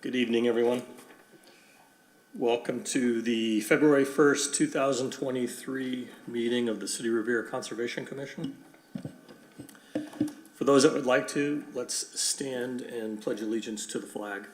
Good evening, everyone. Welcome to the February 1st, 2023 meeting of the City Revere Conservation Commission. For those that would like to, let's stand and pledge allegiance to the flag.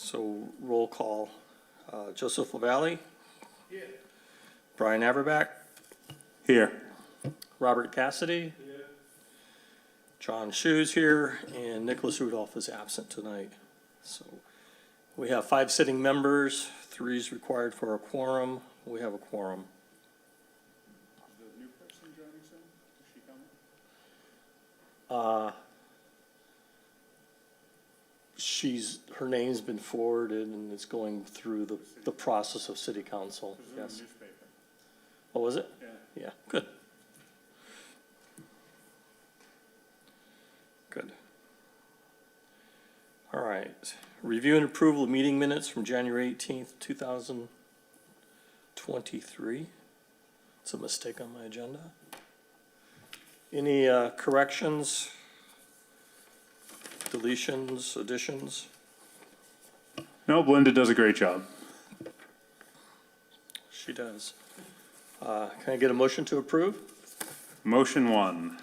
So roll call, Joseph LaValle. Here. Brian Averback. Here. Robert Cassidy. Here. John Shoes here, and Nicholas Rudolph is absent tonight. So we have 5 sitting members, 3 is required for a quorum. We have a quorum. The new person joining soon? Is she coming? Her name's been forwarded and it's going through the process of city council. Yes. Newspaper. What was it? Yeah. Yeah, good. Good. All right. Review and approval of meeting minutes from January 18th, 2023. It's a mistake on my agenda. Any corrections, deletions, additions? No, Belinda does a great job. She does. Can I get a motion to approve? Motion 1.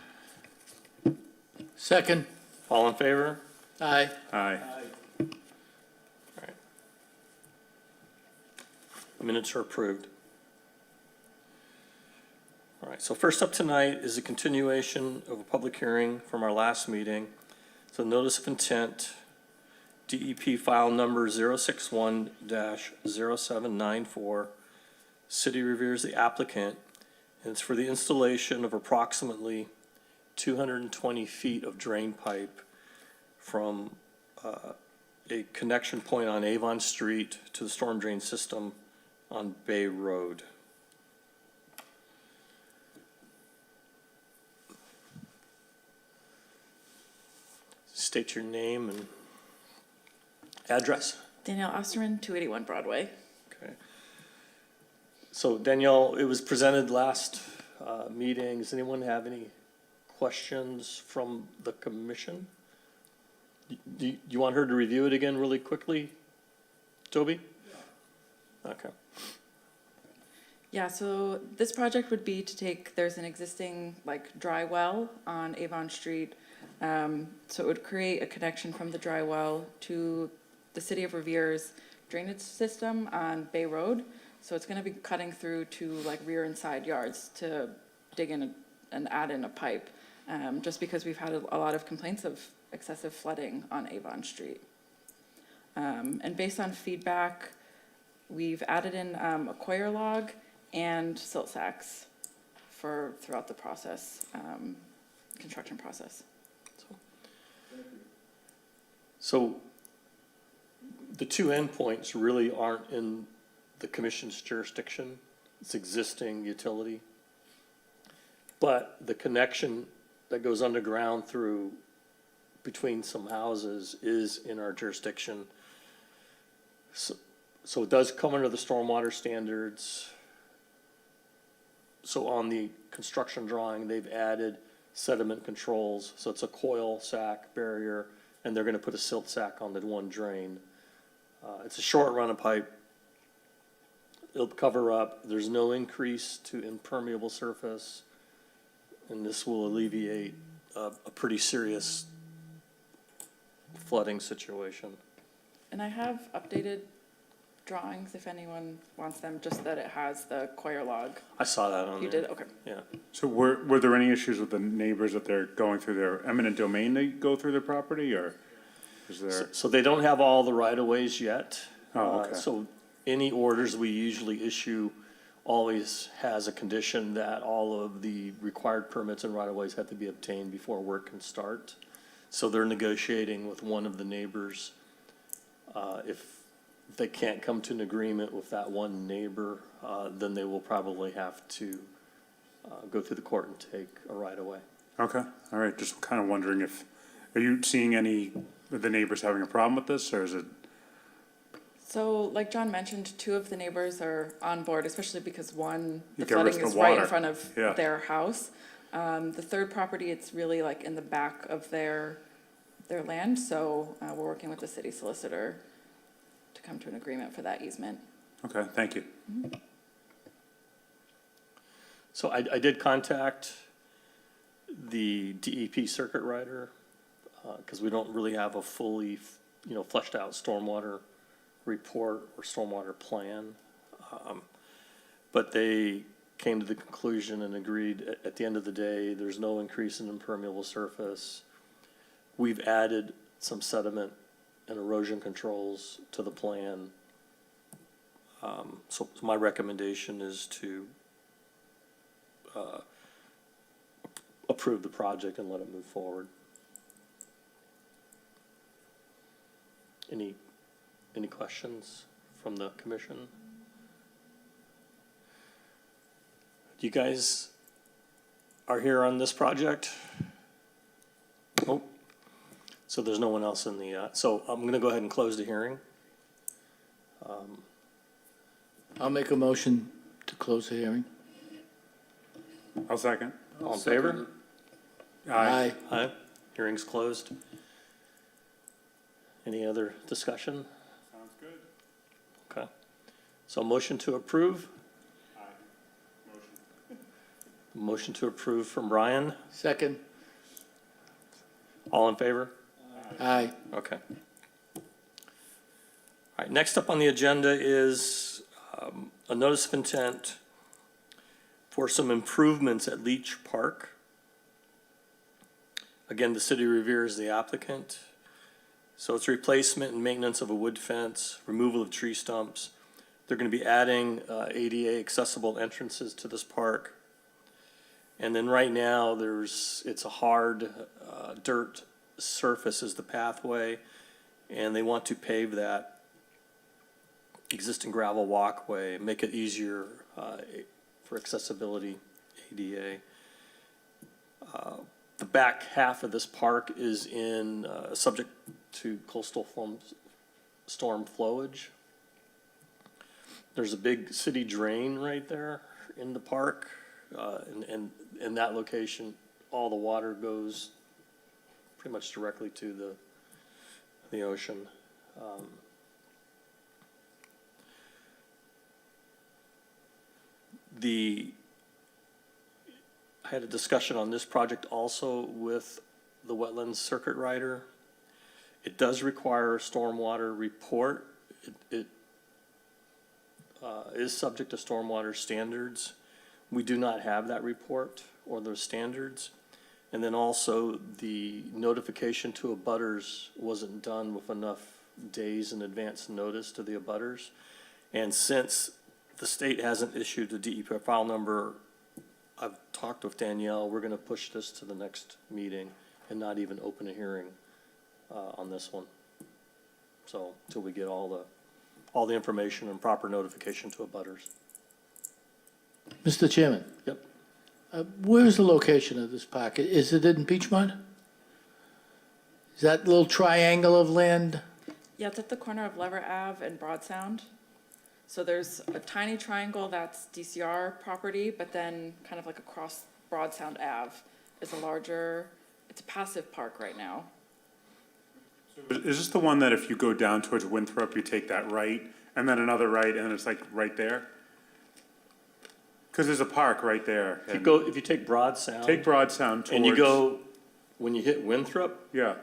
Second. All in favor? Aye. Aye. All right. The minutes are approved. All right, so first up tonight is a continuation of a public hearing from our last meeting. So notice of intent, DEP file number 061-0794. City Revere is the applicant, and it's for the installation of approximately 220 feet of drain pipe from a connection point on Avon Street to the storm drain system on Bay Road. State your name and address. Danielle Osterman, 281 Broadway. Okay. So Danielle, it was presented last meeting. Does anyone have any questions from the commission? Do you want her to review it again really quickly, Toby? Yeah. Okay. Yeah, so this project would be to take, there's an existing dry well on Avon Street. So it would create a connection from the dry well to the City of Revere's drainage system on Bay Road. So it's going to be cutting through to rear and side yards to dig in and add in a pipe, just because we've had a lot of complaints of excessive flooding on Avon Street. And based on feedback, we've added in a coir log and silt sacks throughout the process, construction process. So the 2 endpoints really aren't in the commission's jurisdiction. It's existing utility. But the connection that goes underground between some houses is in our jurisdiction. So it does come under the stormwater standards. So on the construction drawing, they've added sediment controls. So it's a coil sack barrier, and they're going to put a silt sack on the one drain. It's a short run of pipe. It'll cover up. There's no increase to impermeable surface, and this will alleviate a pretty serious flooding situation. And I have updated drawings if anyone wants them, just that it has the coir log. I saw that on You there. did? Okay. Yeah. So were there any issues with the neighbors that they're going through their eminent domain to go through their property, or is there? So they don't have all the right-of-ways yet. Oh, okay. So any orders we usually issue always has a condition that all of the required permits and right-of-ways have to be obtained before work can start. So they're negotiating with one of the neighbors. If they can't come to an agreement with that one neighbor, then they will probably have to go through the court and take a right of way. Okay, all right, just kind of wondering are you seeing any of the neighbors having a problem with this, or is it? So like John mentioned, two of the neighbors are on board, especially because one, the You get rid flooding of is the right in water. front of Yeah. their house. The third property, it's really like in the back of their land, so we're working with the city solicitor to come to an agreement for that easement. Okay, thank you. So I did contact the DEP circuit rider, because we don't really have a fully, fleshed out stormwater report or stormwater plan. But they came to the conclusion and agreed at the end of the day, there's no increase in impermeable surface. We've added some sediment and erosion controls to the plan. So my recommendation is to approve the project and let it move forward. Any questions from the commission? You guys are here on this project? Oh, so there's no one else in the, so I'm gonna go ahead and close the hearing. I'll make a motion to close the hearing. I'll second. All in favor? Aye. Aye. Hearing's closed. Any other discussion? Sounds good. Okay. So motion to approve? Aye. Motion to approve from Brian. Second. All in favor? Aye. Okay. All right, next up on the agenda is a notice of intent for some improvements at Leach Park. Again, the city of Revere is the applicant. So it's replacement and maintenance of a wood fence, removal of tree stumps. They're going to be adding ADA accessible entrances to this park. And then right now, it's a hard dirt surface is the pathway, and they want to pave that existing gravel walkway, make it easier for accessibility ADA. The back half of this park is subject to coastal storm flowage. There's a big city drain right there in the park, and in that location, all the water goes pretty much directly to the ocean. I had a discussion on this project also with the wetlands circuit rider. It does require a stormwater report. It is subject to stormwater standards. We do not have that report or those standards. And then also the notification to abutters wasn't done with enough days in advance notice to the abutters. And since the state hasn't issued a DEP file number, I've talked with Danielle, we're gonna push this to the next meeting and not even open a hearing on this one. So, till we get all the information and proper notification to abutters. Mr. Chairman, Yep. where's the location of this park? Is it in Peachmont? Is that little triangle of land? Yeah, it's at the corner of Lever Ave and Broad Sound. So there's a tiny triangle that's DCR property, but then kind of like across Broad Sound Ave is it's a passive park right now. Is this the one that if you go down towards Winthrop, you take that right, and then another right, and then it's like right there? Because there's a park right there. and- If you take Broad Sound. Take Broad Sound towards. And you go, when you hit Winthrop, Yeah,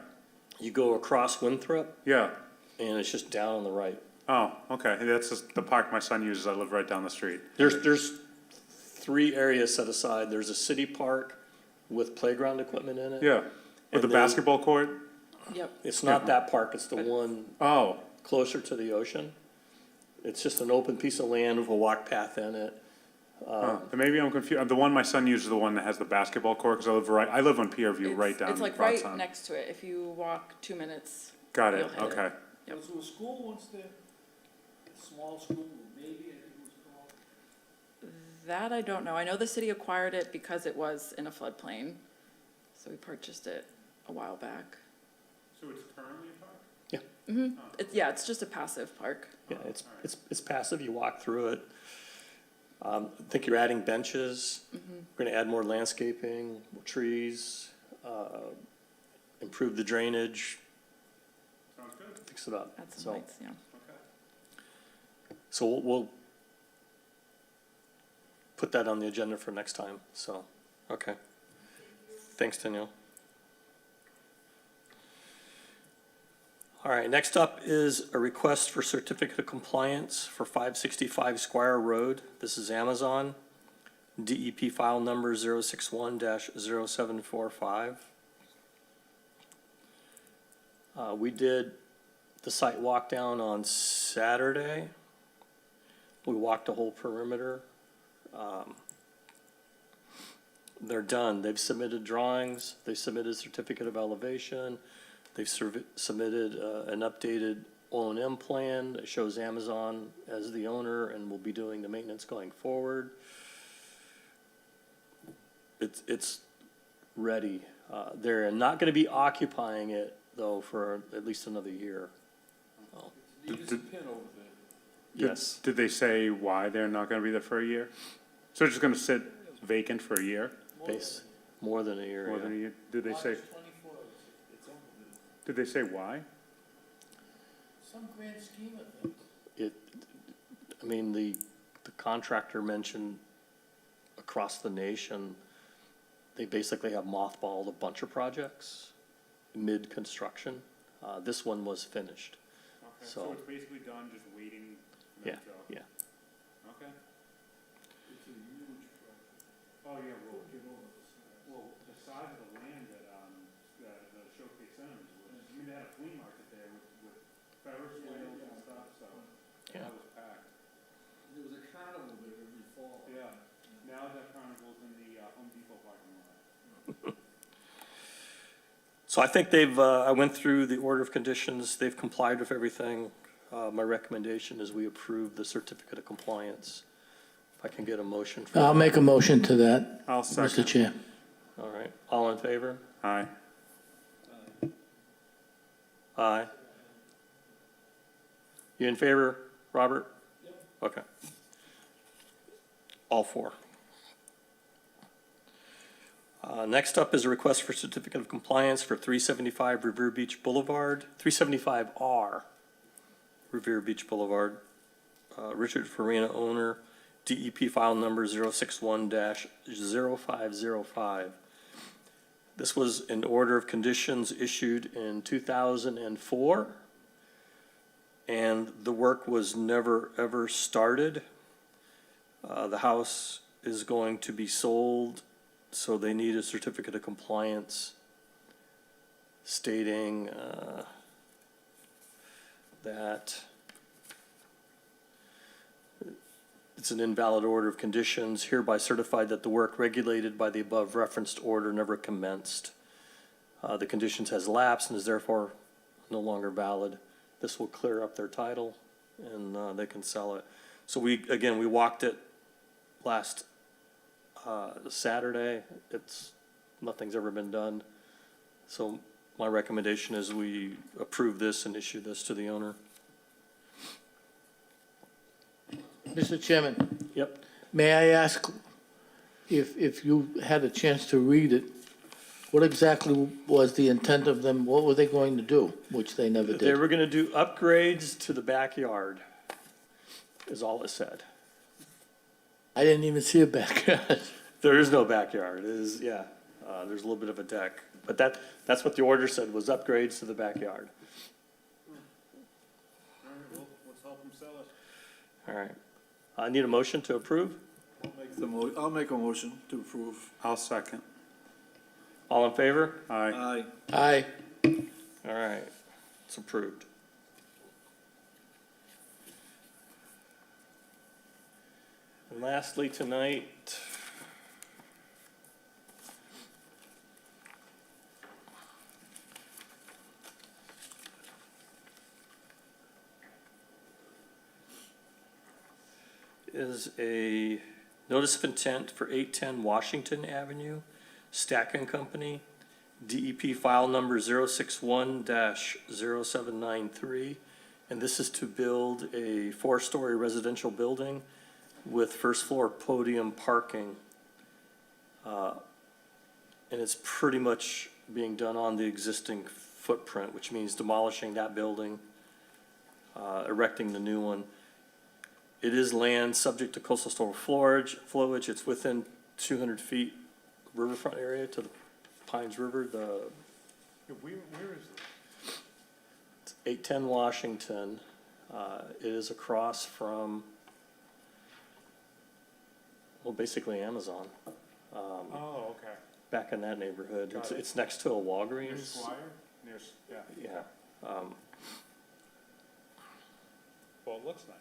you go across Winthrop, yeah. and it's just down on the right. Oh, okay, that's just the park my son uses, I live right down the street. There's 3 areas set aside. There's a city park with playground equipment in it. Yeah, with the And then- basketball court? Yep. It's not that park, it's the one Oh, closer to the ocean. It's just an open piece of land with a walk path in it. then maybe I'm confused, the one my son uses is the one that has the basketball court, because I live on Pierview, right down It's like Broad right Sound. next to it. If you walk 2 minutes, Got it, you'll hit it. okay. Yep. Was there a school once there? A small school, maybe, I think it was called? That I don't know. I know the city acquired it because it was in a floodplain. So we purchased it a while back. So it's currently a park? Yeah, it's just a passive park. Yeah, it's passive, you walk through it. I think you're adding benches. We're gonna add more landscaping, more trees, improve the drainage, Sounds good. fix it up. Add some So, lights, yeah. Okay. so we'll put that on the agenda for next time, so, okay. Thanks, Danielle. All right, next up is a request for certificate of compliance for 565 Squire Road. This is Amazon, DEP file number 061-0745. We did the site walk down on Saturday. We walked the whole perimeter. They're done. They've submitted drawings, they submitted certificate of elevation, they've submitted an updated O&M plan that shows Amazon as the owner and will be doing the maintenance going forward. It's ready. They're not gonna be occupying it, though, for at least another year. Yes. Did they say why they're not gonna be there for a year? So it's just gonna sit vacant for a year? More than a year, More than a yeah. year? Did they say why? Some grand scheme of things. I mean, the contractor mentioned across the nation, they basically have mothballed a bunch of projects mid-construction. This one was finished. Okay, So- so it's basically done, just waiting for Yeah, them to. yeah. Okay. Oh, yeah, well, the size of the land that, the Showcase Center is with, I mean, they had a flea market there with Ferris wheels and stuff, so Yeah. that was packed. There was a carnival there every fall. Yeah, now that carnival's in the, Home Depot parking lot. So I think I went through the order of conditions, they've complied with everything. My recommendation is we approve the certificate of compliance. If I can get a motion for that. I'll make a motion to that, I'll Mr. second. Chair. All right, all in favor? Aye. Aye. You in favor, Robert? Okay. All four. Next up is a request for certificate of compliance for 375 Revere Beach Boulevard, 375R Revere Beach Boulevard. Richard Farina, owner, DEP file number 061-0505. This was an order of conditions issued in 2004, and the work was never, ever started. The house is going to be sold, so they need a certificate of compliance stating that it's an invalid order of conditions, hereby certified that the work regulated by the above referenced order never commenced. The conditions has lapsed and is therefore no longer valid. This will clear up their title and they can sell it. So we walked it last Saturday. Nothing's ever been done. So my recommendation is we approve this and issue this to the owner. Mr. Chairman, Yep. may I ask if you had a chance to read it, what exactly was the intent of them? What were they going to do, which they never They did? were gonna do upgrades to the backyard, is all it said. I didn't even see a backyard. There is no backyard, it is, yeah, there's a little bit of a deck, but that's what the order said, was upgrades to the backyard. All right, well, let's help them sell it. All right, I need a motion to approve, I'll make a motion to approve. I'll second. all in favor? Aye. Aye. Aye. All right, it's approved. And lastly, tonight, is a Notice of intent for 810 Washington Avenue, Stack and Company, DEP file number 061-0793. And this is to build a 4-story residential building with first floor podium parking. And it's pretty much being done on the existing footprint, which means demolishing that building, erecting the new one. It is land subject to coastal storm flowage. It's within 200 feet riverfront area to the Pines River. Where is this? It's 810 Washington. It is across from, well, basically Amazon, Oh, okay. back in that neighborhood. Got it. It's next to a Near Walgreens. Squire? Yeah. Yeah. Well, it looks nice.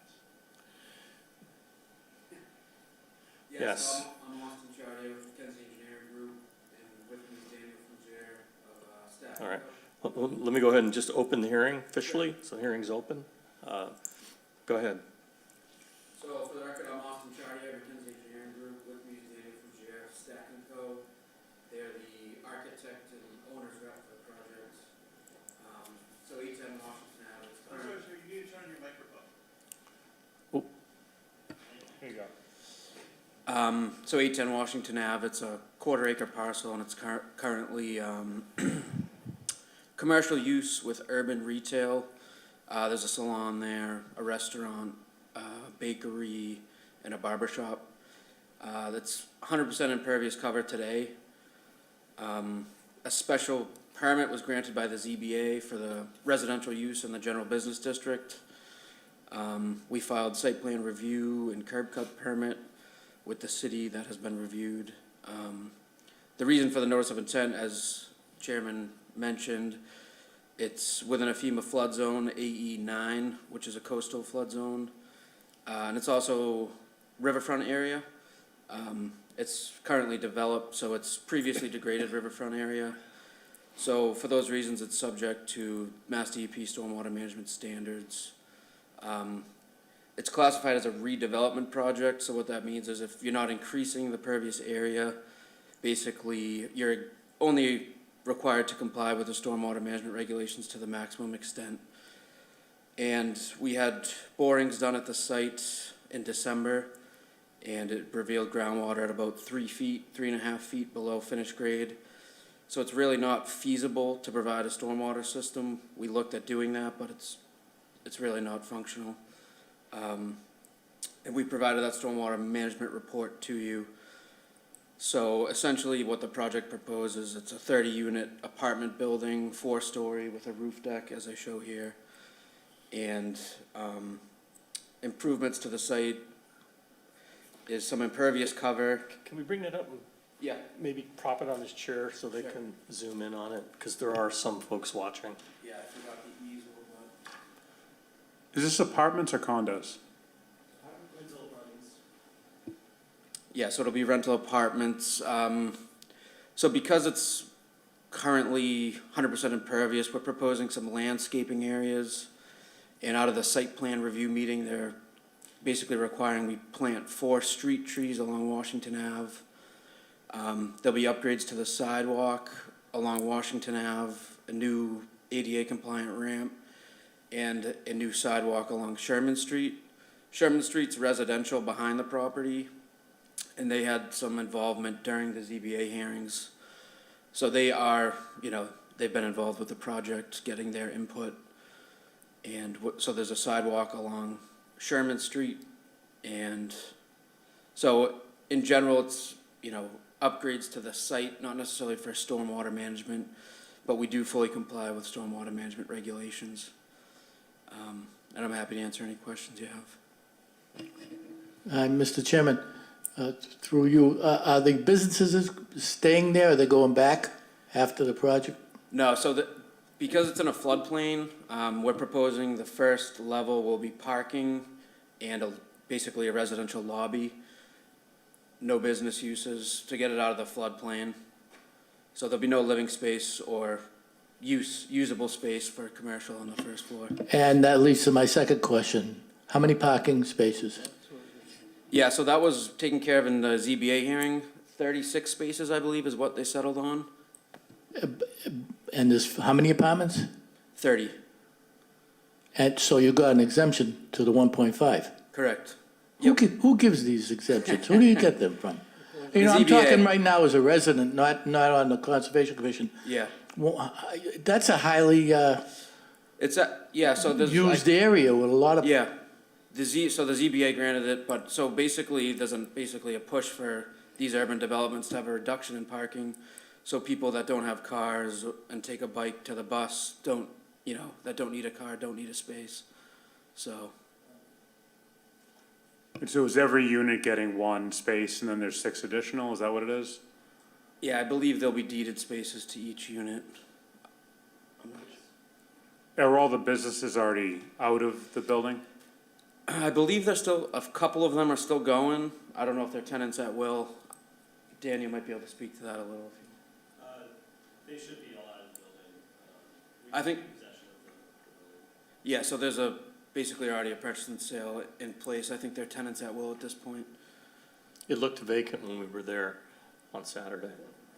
Yes. I'm Austin Chartier with Kenzie Engineering Group, and with me is Daniel Fugere of staff. All right. Let me go ahead and just open the hearing officially. So the hearing's open. Go ahead. So for the record, I'm Austin Chartier with Kenzie Engineering Group. With me is Daniel Fugere of Stack and Co. They're the architect and owner's rep for the project. So 810 Washington Avenue. It's current- you need to turn your microphone. Here you go. So 810 Washington Ave, it's a 1/4 acre parcel, and it's currently commercial use with urban retail. There's a salon there, a restaurant, bakery, and a barber shop. That's 100% impervious cover today. A special permit was granted by the ZBA for the residential use in the general business district. We filed site plan review and curb cut permit with the city that has been reviewed. The reason for the notice of intent, as Chairman mentioned, it's within a FEMA flood zone, AE9, which is a coastal flood zone. And it's also riverfront area. It's currently developed, so it's previously degraded riverfront area. So for those reasons, it's subject to Mass DEP stormwater management standards. It's classified as a redevelopment project, so what that means is if you're not increasing the pervious area, basically, you're only required to comply with the stormwater management regulations to the maximum extent. And we had borings done at the site in December, and it revealed groundwater at about 3 feet, 3.5 feet below finished grade. So it's really not feasible to provide a stormwater system. We looked at doing that, but it's really not functional. And we provided that stormwater management report to you. So essentially what the project proposes, it's a 30-unit apartment building, 4-story with a roof deck, as I show here. And improvements to the site is some impervious cover. Can we bring that up and Yeah. maybe prop it on his chair so they Sure. can zoom in on it? Because there are some folks watching. Yeah, I forgot the easel, but. Is this apartments or condos? Yeah, so it'll be rental apartments. So because it's currently 100% impervious, we're proposing some landscaping areas. And out of the site plan review meeting, they're basically requiring we plant 4 street trees along Washington Ave. There'll be upgrades to the sidewalk along Washington Ave, a new ADA compliant ramp, and a new sidewalk along Sherman Street. Sherman Street's residential behind the property, and they had some involvement during the ZBA hearings. So they are, they've been involved with the project, getting their input. And so there's a sidewalk along Sherman Street. And so in general, it's, upgrades to the site, not necessarily for stormwater management, but we do fully comply with stormwater management regulations. And I'm happy to answer any questions you have. Mr. Chairman, through you, are the businesses staying there? Are they going back after the project? No, so because it's in a floodplain, we're proposing the first level will be parking and basically a residential lobby. No business uses to get it out of the floodplain. So there'll be no living space or usable space for commercial on the first floor. And that leads to my second question. How many parking spaces? Yeah, so that was taken care of in the ZBA hearing. 36 spaces, I believe, is what they settled on. And there's, how many apartments? 30, And so you got an exemption to the 1.5? correct. Who gives these exemptions? Who do you get them from? You know, I'm ZBA. talking right now as a resident, not on the Conservation Commission. Yeah. Well, that's a highly It's yeah, so there's. used area with a lot of, Yeah, so the ZBA granted it, but so basically, there's basically a push for these urban developments to have a reduction in parking. So people that don't have cars and take a bike to the bus don't, that don't need a car, don't need a space. So, So is every unit getting one space and then there's 6 additional? Is that what it is? yeah, I believe there'll be deeded spaces to each unit. Are all the businesses already out of the building? I believe there's still, a couple of them are still going. I don't know if they're tenants at will. Dan, you might be able to speak to that a little. They should be all out of the building. I think, yeah, so there's basically already a purchase and sale in place. I think they're tenants at will at this point. It looked vacant when we were there on Saturday.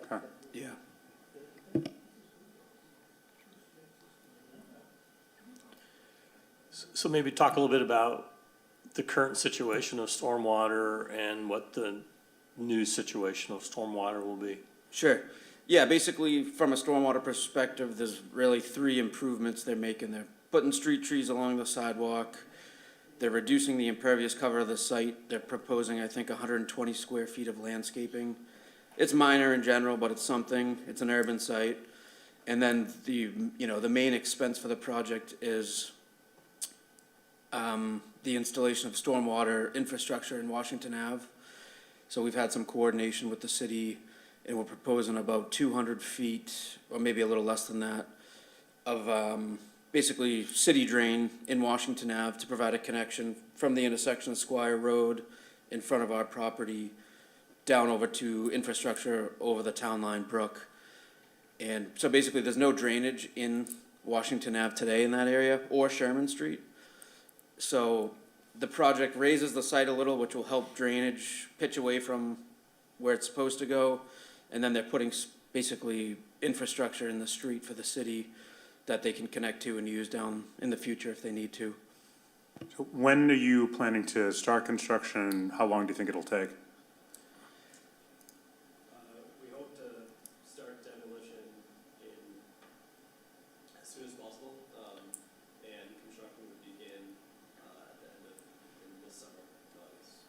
Okay. Yeah. So maybe talk a little bit about the current situation of stormwater and what the new situation of stormwater will be. Sure. Yeah, basically, from a stormwater perspective, there's really 3 improvements they're making. They're putting street trees along the sidewalk. They're reducing the impervious cover of the site. They're proposing, I think, 120 square feet of landscaping. It's minor in general, but it's something. It's an urban site. And then the main expense for the project is the installation of stormwater infrastructure in Washington Ave. So we've had some coordination with the city, and we're proposing about 200 feet, or maybe a little less than that, of basically city drain in Washington Ave to provide a connection from the intersection of Squire Road in front of our property down over to infrastructure over the Town Line Brook. And so basically, there's no drainage in Washington Ave today in that area, or Sherman Street. So the project raises the site a little, which will help drainage pitch away from where it's supposed to go. And then they're putting basically infrastructure in the street for the city that they can connect to and use down in the future if they need to. So when are you planning to start construction and how long do you think it'll take? We hope to start demolition as soon as possible, and construction would begin at the end of this summer, August.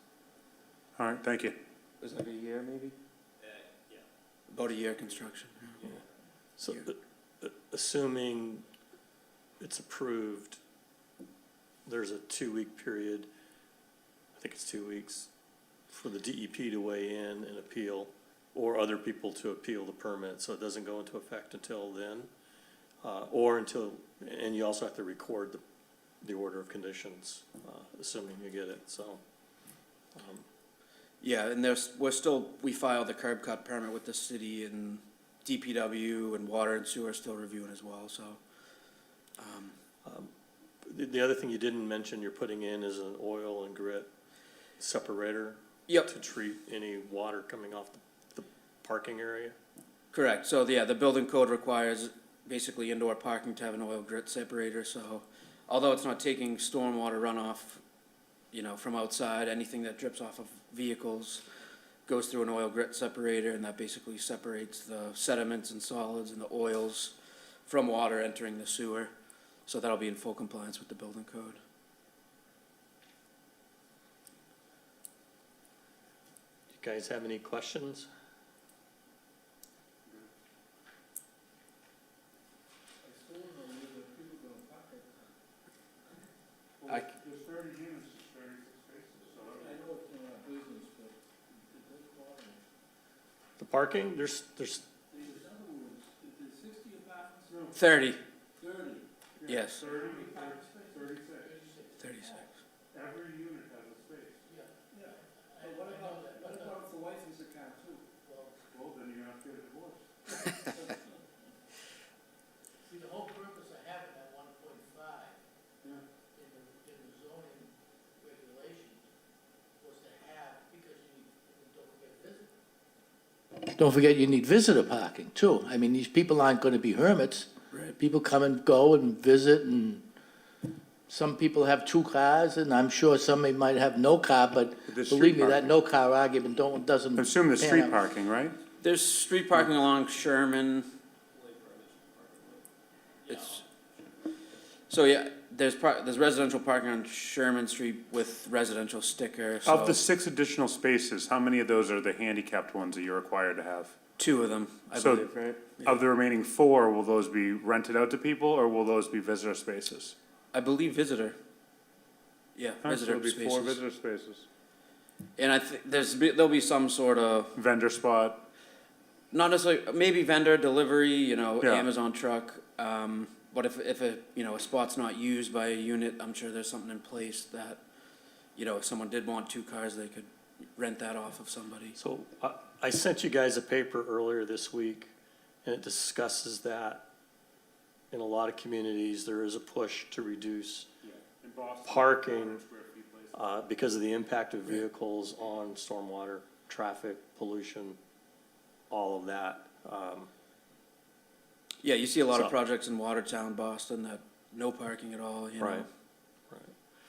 All right, thank you. Is it like a year, maybe? Yeah. About a year construction. Yeah. So assuming it's approved, there's a 2-week period, I think it's 2 weeks, for the DEP to weigh in and appeal, or other people to appeal the permit, so it doesn't go into effect until then. And you also have to record the order of conditions, assuming you get it, so. Yeah, and we filed the curb cut permit with the city, and DPW and water and sewer are still reviewing as well, so. The other thing you didn't mention you're putting in is an oil and grit separator. Yep. To treat any water coming off the parking area. Correct, so yeah, the building code requires basically indoor parking to have an oil grit separator, so although it's not taking stormwater runoff, from outside, anything that drips off of vehicles goes through an oil grit separator, and that basically separates the sediments and solids and the oils from water entering the sewer, so that'll be in full compliance with the building code. You guys have any questions? There's 30 units, 36 spaces, so. I know it's not business, but it does bother me. The parking, there's, In other words, if there's 60 apartments, 30, 30. yes, 36. 36. Every unit has a space. Yeah. But what about if the wife is a car too? Well, then you're gonna have to get a divorce. See, the whole purpose of having that 1.5 Yeah. in the zoning regulations was to have don't forget you need visitor parking too. I mean, these people aren't gonna be hermits. Right. People come and go and visit, and some people have two cars, and I'm sure somebody might have no car, but There's street believe me, that parking. no car argument doesn't. I assume there's pan street out. parking, right? There's street parking along Sherman. It's, so yeah, there's residential parking on Sherman Street with residential sticker, so. Of the 6 additional spaces, how many of those are the handicapped ones that you're required to have? 2 of them, I So- believe, right? Of the remaining 4, will those be rented out to people, or will those be visitor spaces? I believe visitor. Yeah, Huh, so visitor it'll be 4 spaces. visitor spaces. And I think there'll be some sort of, Vendor spot, not necessarily, maybe vendor delivery, Yeah. Amazon truck. But if a spot's not used by a unit, I'm sure there's something in place that, if someone did want 2 cars, they could rent that off of somebody. So I sent you guys a paper earlier this week, and it discusses that in a lot of communities, there is a push to reduce parking because of the impact of vehicles on stormwater, traffic, pollution, all of that. Yeah, you see a lot of So- projects in Watertown, Boston, that no parking at all, Right.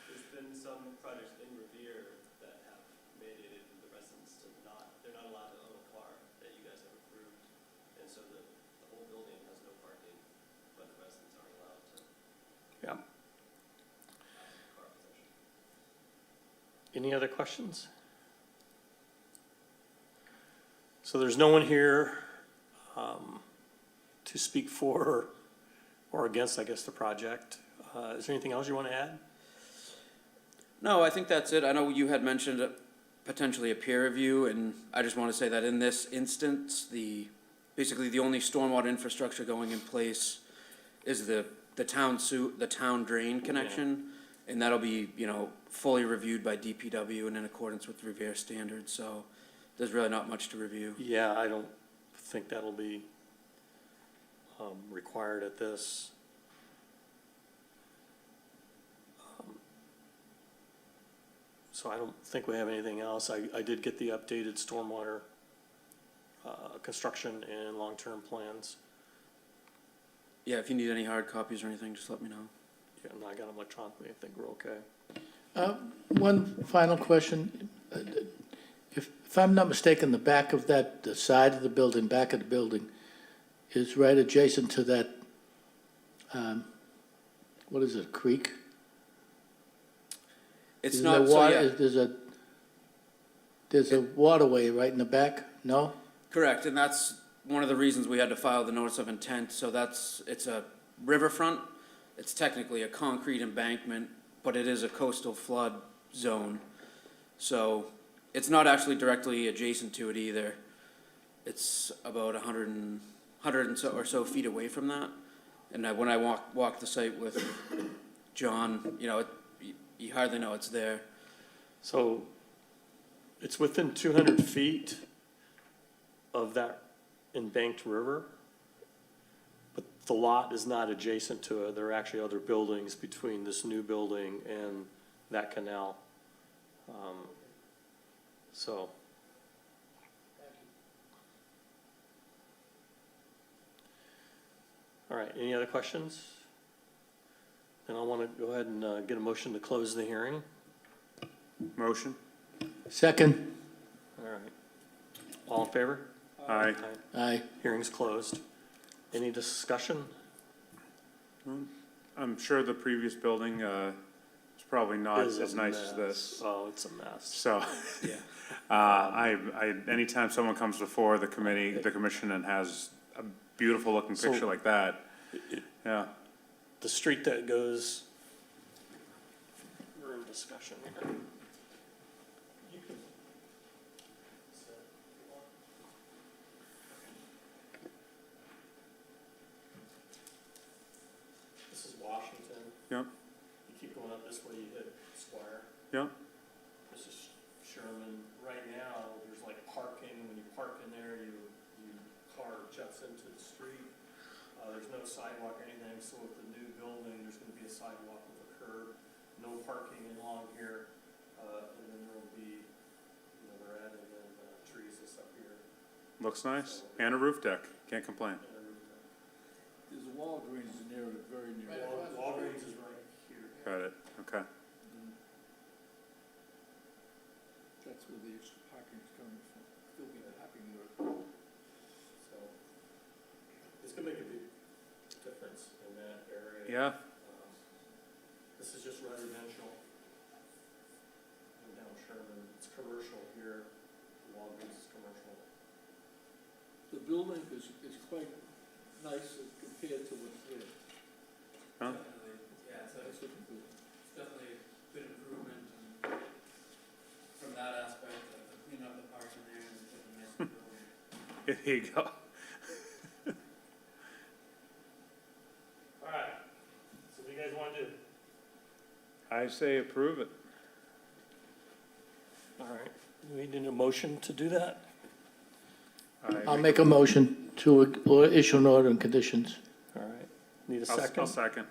There's been some projects in Revere that have mandated the residents to they're not allowed to own a car that you guys have approved. And so the whole building has no parking, but the residents aren't allowed to Yeah. have car possession. Any other questions? So there's no one here to speak for or against, I guess, the project. Is there anything else you want to add? No, I think that's it. I know you had mentioned potentially a peer review, and I just want to say that in this instance, basically the only stormwater infrastructure going in place is the town drain connection, and that'll be, fully reviewed by DPW and in accordance with Revere standards, so there's really not much to review. Yeah, I don't think that'll be required at this. So I don't think we have anything else. I did get the updated stormwater construction and long-term plans. Yeah, if you need any hard copies or anything, just let me know. Yeah, and I got them electronically. I think we're okay. One final question. If I'm not mistaken, the back of the side of the building, back of the building, is right adjacent to that, what is it, creek? It's Isn't not, there so water- yeah, There's a waterway right in the back, no? correct, and that's one of the reasons we had to file the notice of intent, so it's a riverfront. It's technically a concrete embankment, but it is a coastal flood zone. So it's not actually directly adjacent to it either. It's about 100 or so feet away from that. And when I walked the site with John, you hardly know it's there. So it's within 200 feet of that embanked river, but the lot is not adjacent to it. There are actually other buildings between this new building and that canal. So. All right, any other questions? Then I want to go ahead and get a motion to close the hearing. motion? Second, All right. All in favor? Aye. aye. Hearing's closed. Any discussion? I'm sure the previous building is probably not Is a as nice as mess. this. Oh, it's a mess. So, Yeah. anytime someone comes before the commission and has a beautiful looking So- picture like that, yeah. The street that goes, we're in discussion here. You can sit if you want. This is Washington. Yep. You keep going up this way, you hit Squire. Yep. This is Sherman. Right now, there's like parking. When you park in there, your car juts into the street. There's no sidewalk or anything, so with the new building, there's gonna be a sidewalk with a curb. No parking along here, and then there'll be, they're adding in trees and stuff here. Looks nice. And a roof deck. Can't complain. There's a Walgreens in there, very near. Walgreens is right here. Got it. Okay. That's where the extra parking is coming from. Still be parking there. So, it's gonna make a big difference in that area. Yeah. This is just residential. And down Sherman, it's commercial here, Walgreens is commercial. The building is quite nice compared to what's there. Huh? Yeah, it's Nice looking building. definitely a good improvement and from that aspect, clean up the parking there and put a nice building. There you go. All right, so what do you guys wanna do? I say approve it. All right, we need a motion to do that? I'll make a motion to issue an order and conditions. All right, need a I'll second? second.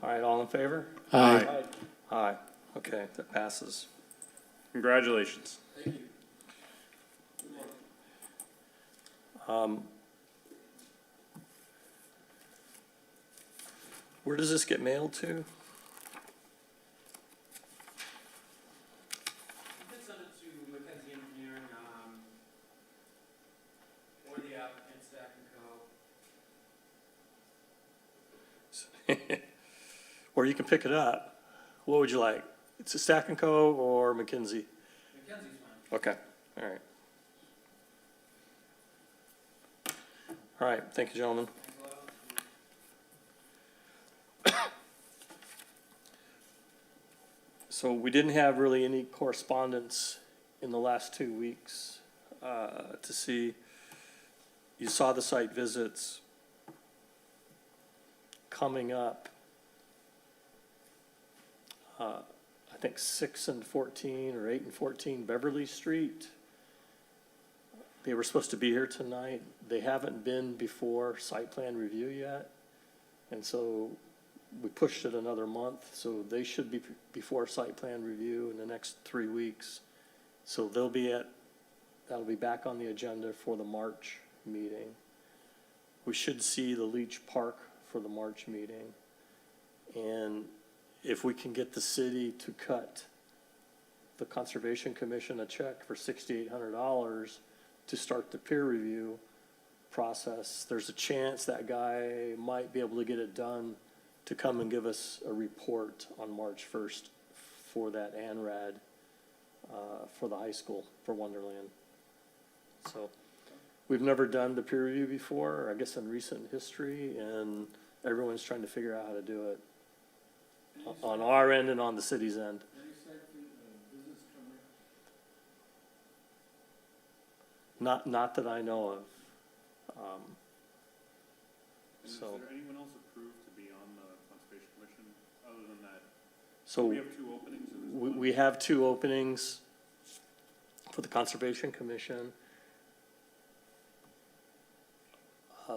All right, all in favor? Aye. Aye, okay, that passes. Congratulations. Thank you. Where does this get mailed to? You can send it to Mackenzie Engineering, or the applicant, Stack and Co. Or you can pick it up. What would you like? It's a Stack and Co. or McKinsey? Mackenzie's fine. Okay, all right. All right, thank you, gentlemen. Thanks a lot. So we didn't have really any correspondence in the last 2 weeks to see. You saw the site visits coming up. I think 6 and 14 or 8 and 14 Beverly Street. They were supposed to be here tonight. They haven't been before site plan review yet. And so we pushed it another month, so they should be before site plan review in the next 3 weeks. So that'll be back on the agenda for the March meeting. We should see the Leach Park for the March meeting. And if we can get the city to cut the Conservation Commission a check for $6,800 to start the peer review process, there's a chance that guy might be able to get it done to come and give us a report on March 1st for that ANRAD, for the high school, for Wonderland. So, we've never done the peer review before, I guess in recent history, and everyone's trying to figure out how to do it on our end and on the city's end. Any site visits coming? Not that I know of. Is So, there anyone else approved to be on the Conservation Commission other than that? so We have 2 openings in this one. we have 2 openings for the Conservation Commission.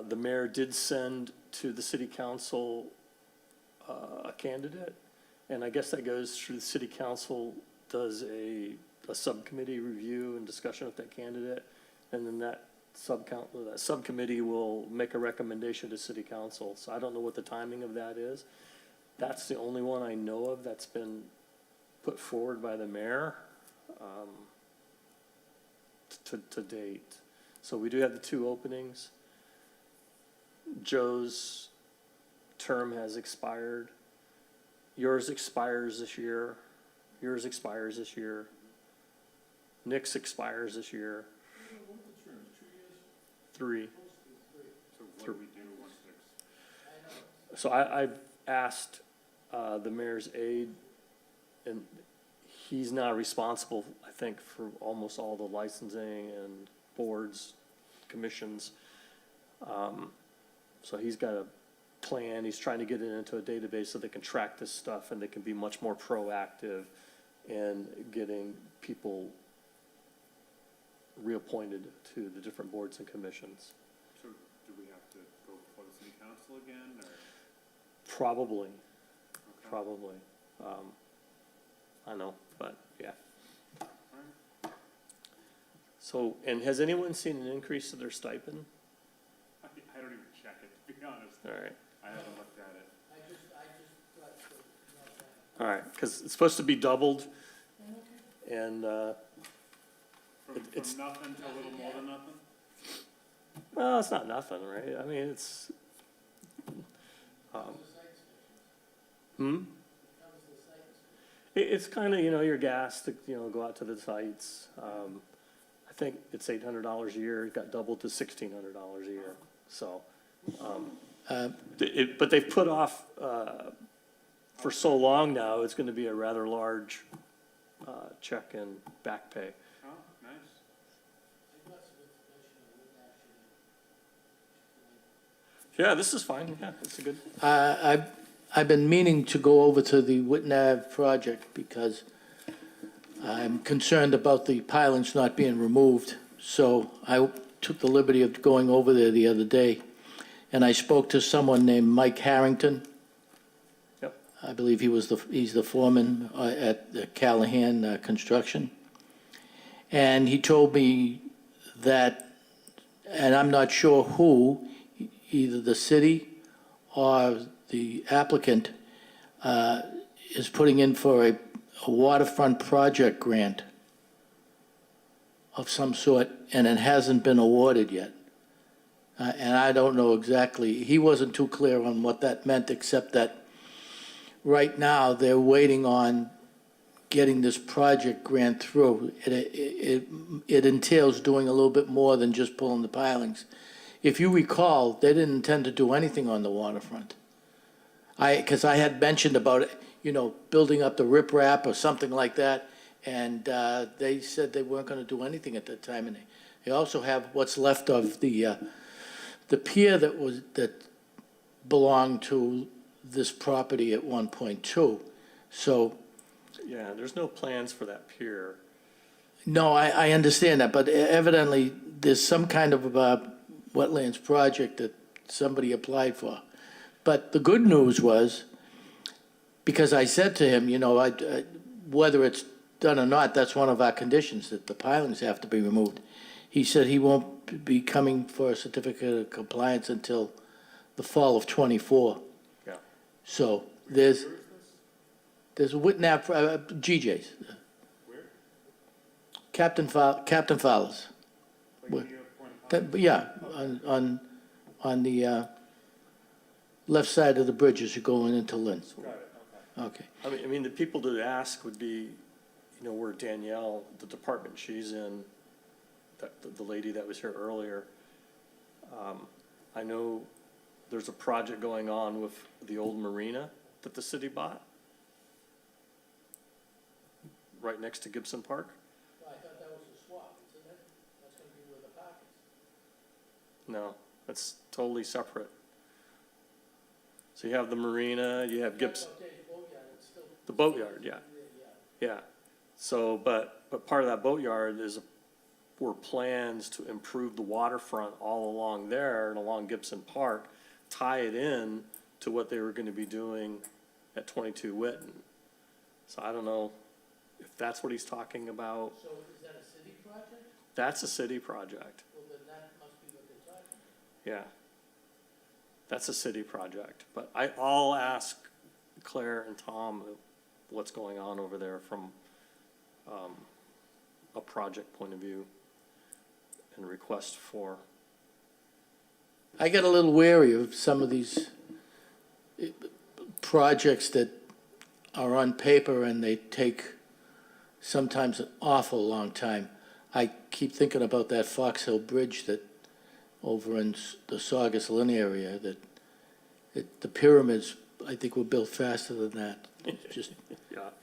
The mayor did send to the city council a candidate, and I guess that goes through the city council, does a subcommittee review and discussion with that candidate, and then that subcommittee will make a recommendation to city council. So I don't know what the timing of that is. That's the only one I know of that's been put forward by the mayor to date. So we do have the 2 openings. Joe's term has expired. Yours expires this year. Yours expires this year. Nick's expires this year. What the terms, 2 years? 3. So what do we do once it's? So I've asked the mayor's aide, and he's now responsible, I think, for almost all the licensing and boards, commissions. So he's got a plan. He's trying to get it into a database so they can track this stuff and they can be much more proactive in getting people reappointed to the different boards and commissions. So do we have to go before the city council again, or? Probably, Okay. probably. I know, but yeah. Alright. So, and has anyone seen an increase to their stipend? I don't even check it, to be honest. All right, I haven't looked at it. all right, because it's supposed to be doubled, and, it's- From nothing to a little more than nothing? well, it's not nothing, right? I mean, it's, it's kind of, you know, your gas to, you know, go out to the sites. I think it's $800 a year, it got doubled to $1,600 a year, so. But they've put off, for so long now, it's gonna be a rather large, check in back pay. Oh, nice. Yeah, this is fine, yeah, it's a good, I've been meaning to go over to the Whitten Ave project because I'm concerned about the pilings not being removed. So I took the liberty of going over there the other day, and I spoke to someone named Mike Harrington. yep, I believe he's the foreman at the Callahan Construction. And he told me that, and I'm not sure who, either the city or the applicant is putting in for a waterfront project grant of some sort, and it hasn't been awarded yet. And I don't know exactly, he wasn't too clear on what that meant, except that right now, they're waiting on getting this project grant through. It entails doing a little bit more than just pulling the pilings. If you recall, they didn't intend to do anything on the waterfront. Because I had mentioned about, you know, building up the riprap or something like that, and they said they weren't gonna do anything at that time. And they also have what's left of the pier that belonged to this property at 1 point too. So, yeah, there's no plans for that pier. no, I understand that, but evidently, there's some kind of wetlands project that somebody applied for. But the good news was, because I said to him, you know, whether it's done or not, that's one of our conditions, that the pilings have to be removed. He said he won't be coming for a certificate of compliance until the fall of '24. Yeah. So there's Whitten Ave, GJ's. Where? Captain Fowler's. Like Where? near Point of Yeah, on the left side of the bridge as you're going into Lynn. Got it, okay. Okay. I mean, the people to ask would be, you know, where Danielle, the department she's in, the lady that was here earlier. I know there's a project going on with the old marina that the city bought, right next to Gibson Park. I thought that was a swap, isn't it? That's gonna be where the park is. No, that's totally separate. So you have the marina, you have Gibson, the boatyard, yeah. Yeah, so, but part of that boatyard were plans to improve the waterfront all along there and along Gibson Park, tie it in to what they were gonna be doing at 22 Whitten. So I don't know if that's what he's talking about. So is that a city project? That's a city project, Well, then that must be what they're talking about. yeah. That's a city project, but I'll ask Claire and Tom what's going on over there from, a project point of view and request for. I get a little wary of some of these projects that are on paper and they take sometimes an awful long time. I keep thinking about that Fox Hill Bridge that over in the Saugus Lynn area, that the pyramids, I think, were built faster than that. It's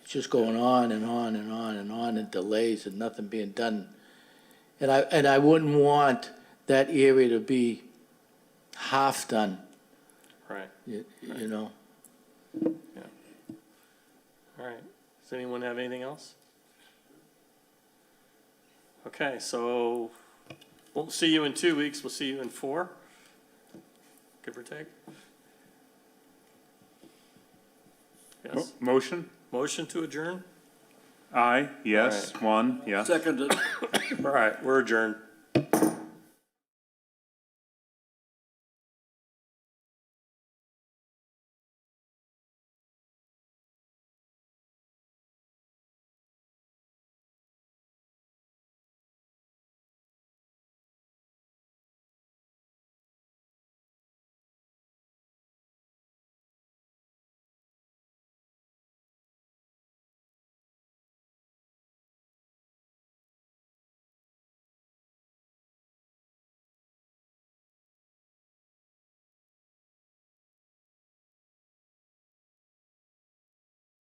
just going on and on and on and on, and delays and nothing being done. And I wouldn't want that area to be half done, Right, you know? all right. Does anyone have anything else? Okay, so won't see you in 2 weeks, we'll see you in 4, give or take. Yes, Motion? motion to adjourn? Aye, yes, one, yes. Seconded. All right, we're adjourned.